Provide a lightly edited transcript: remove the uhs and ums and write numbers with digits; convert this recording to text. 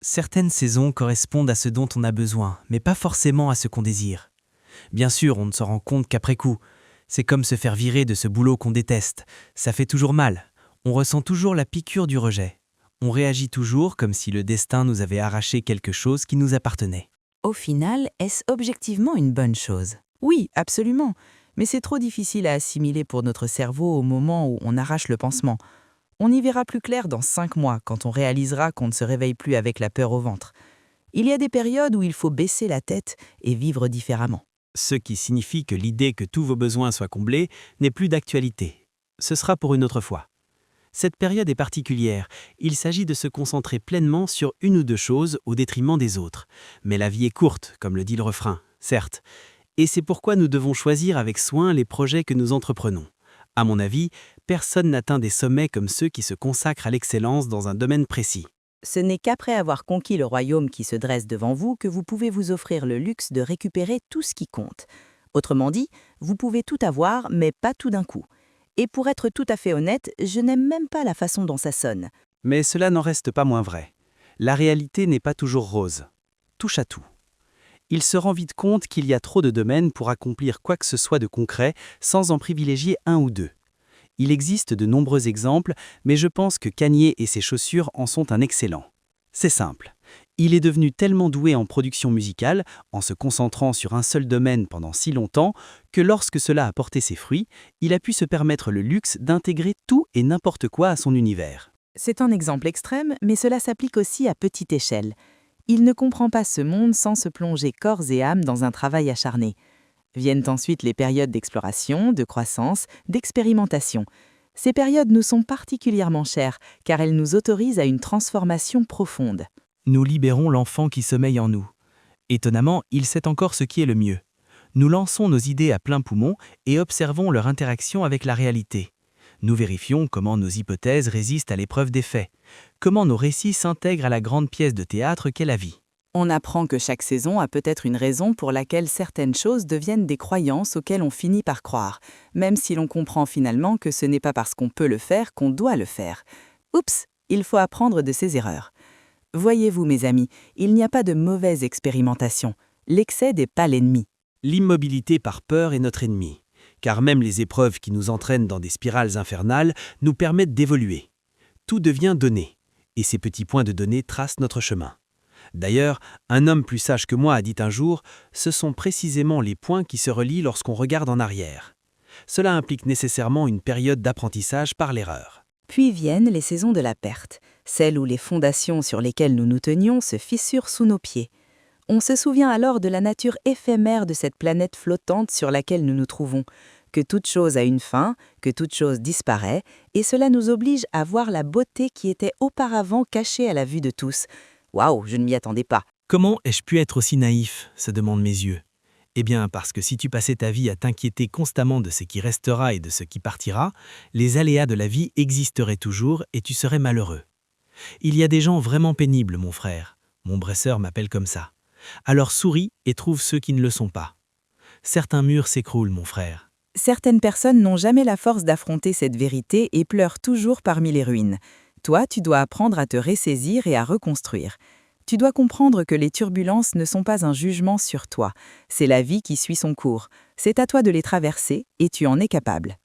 Certaines saisons correspondent à ce dont on a besoin, mais pas forcément à ce qu'on désire. Bien sûr, on ne s'en rend compte qu'après coup. C'est comme se faire virer de ce boulot qu'on déteste. Ça fait toujours mal. On ressent toujours la piqûre du rejet. On réagit toujours comme si le destin nous avait arraché quelque chose qui nous appartenait. Au final, est-ce objectivement une bonne chose? Oui, absolument. Mais c'est trop difficile à assimiler pour notre cerveau au moment où on arrache le pansement. On y verra plus clair dans 5 mois, quand on réalisera qu'on ne se réveille plus avec la peur au ventre. Il y a des périodes où il faut baisser la tête et vivre différemment. Ce qui signifie que l'idée que tous vos besoins soient comblés n'est plus d'actualité. Ce sera pour une autre fois. Cette période est particulière. Il s'agit de se concentrer pleinement sur une ou deux choses au détriment des autres. Mais la vie est courte, comme le dit le refrain, certes. Et c'est pourquoi nous devons choisir avec soin les projets que nous entreprenons. À mon avis, personne n'atteint des sommets comme ceux qui se consacrent à l'excellence dans un domaine précis. Ce n'est qu'après avoir conquis le royaume qui se dresse devant vous que vous pouvez vous offrir le luxe de récupérer tout ce qui compte. Autrement dit, vous pouvez tout avoir, mais pas tout d'un coup. Et pour être tout à fait honnête, je n'aime même pas la façon dont ça sonne. Mais cela n'en reste pas moins vrai. La réalité n'est pas toujours rose. Touche à tout. Il se rend vite compte qu'il y a trop de domaines pour accomplir quoi que ce soit de concret sans en privilégier un ou deux. Il existe de nombreux exemples, mais je pense que Kanye et ses chaussures en sont un excellent. C'est simple. Il est devenu tellement doué en production musicale, en se concentrant sur un seul domaine pendant si longtemps, que lorsque cela a porté ses fruits, il a pu se permettre le luxe d'intégrer tout et n'importe quoi à son univers. C'est un exemple extrême, mais cela s'applique aussi à petite échelle. Il ne comprend pas ce monde sans se plonger corps et âme dans un travail acharné. Viennent ensuite les périodes d'exploration, de croissance, d'expérimentation. Ces périodes nous sont particulièrement chères, car elles nous autorisent à une transformation profonde. Nous libérons l'enfant qui sommeille en nous. Étonnamment, il sait encore ce qui est le mieux. Nous lançons nos idées à plein poumon et observons leur interaction avec la réalité. Nous vérifions comment nos hypothèses résistent à l'épreuve des faits, comment nos récits s'intègrent à la grande pièce de théâtre qu'est la vie. On apprend que chaque saison a peut-être une raison pour laquelle certaines choses deviennent des croyances auxquelles on finit par croire, même si l'on comprend finalement que ce n'est pas parce qu'on peut le faire qu'on doit le faire. Oups, il faut apprendre de ses erreurs. Voyez-vous, mes amis, il n'y a pas de mauvaise expérimentation. L'excès n'est pas l'ennemi. L'immobilité par peur est notre ennemi, car même les épreuves qui nous entraînent dans des spirales infernales nous permettent d'évoluer. Tout devient donné, et ces petits points de données tracent notre chemin. D'ailleurs, un homme plus sage que moi a dit un jour, ce sont précisément les points qui se relient lorsqu'on regarde en arrière. Cela implique nécessairement une période d'apprentissage par l'erreur. Puis viennent les saisons de la perte, celles où les fondations sur lesquelles nous nous tenions se fissurent sous nos pieds. On se souvient alors de la nature éphémère de cette planète flottante sur laquelle nous nous trouvons, que toute chose a une fin, que toute chose disparaît, et cela nous oblige à voir la beauté qui était auparavant cachée à la vue de tous. Waouh, je ne m'y attendais pas. Comment ai-je pu être aussi naïf, se demandent mes yeux. Eh bien, parce que si tu passais ta vie à t'inquiéter constamment de ce qui restera et de ce qui partira, les aléas de la vie existeraient toujours et tu serais malheureux. Il y a des gens vraiment pénibles, mon frère. Mon dresseur m'appelle comme ça. Alors souris et trouve ceux qui ne le sont pas. Certains murs s'écroulent, mon frère. Certaines personnes n'ont jamais la force d'affronter cette vérité et pleurent toujours parmi les ruines. Toi, tu dois apprendre à te ressaisir et à reconstruire. Tu dois comprendre que les turbulences ne sont pas un jugement sur toi. C'est la vie qui suit son cours. C'est à toi de les traverser et tu en es capable.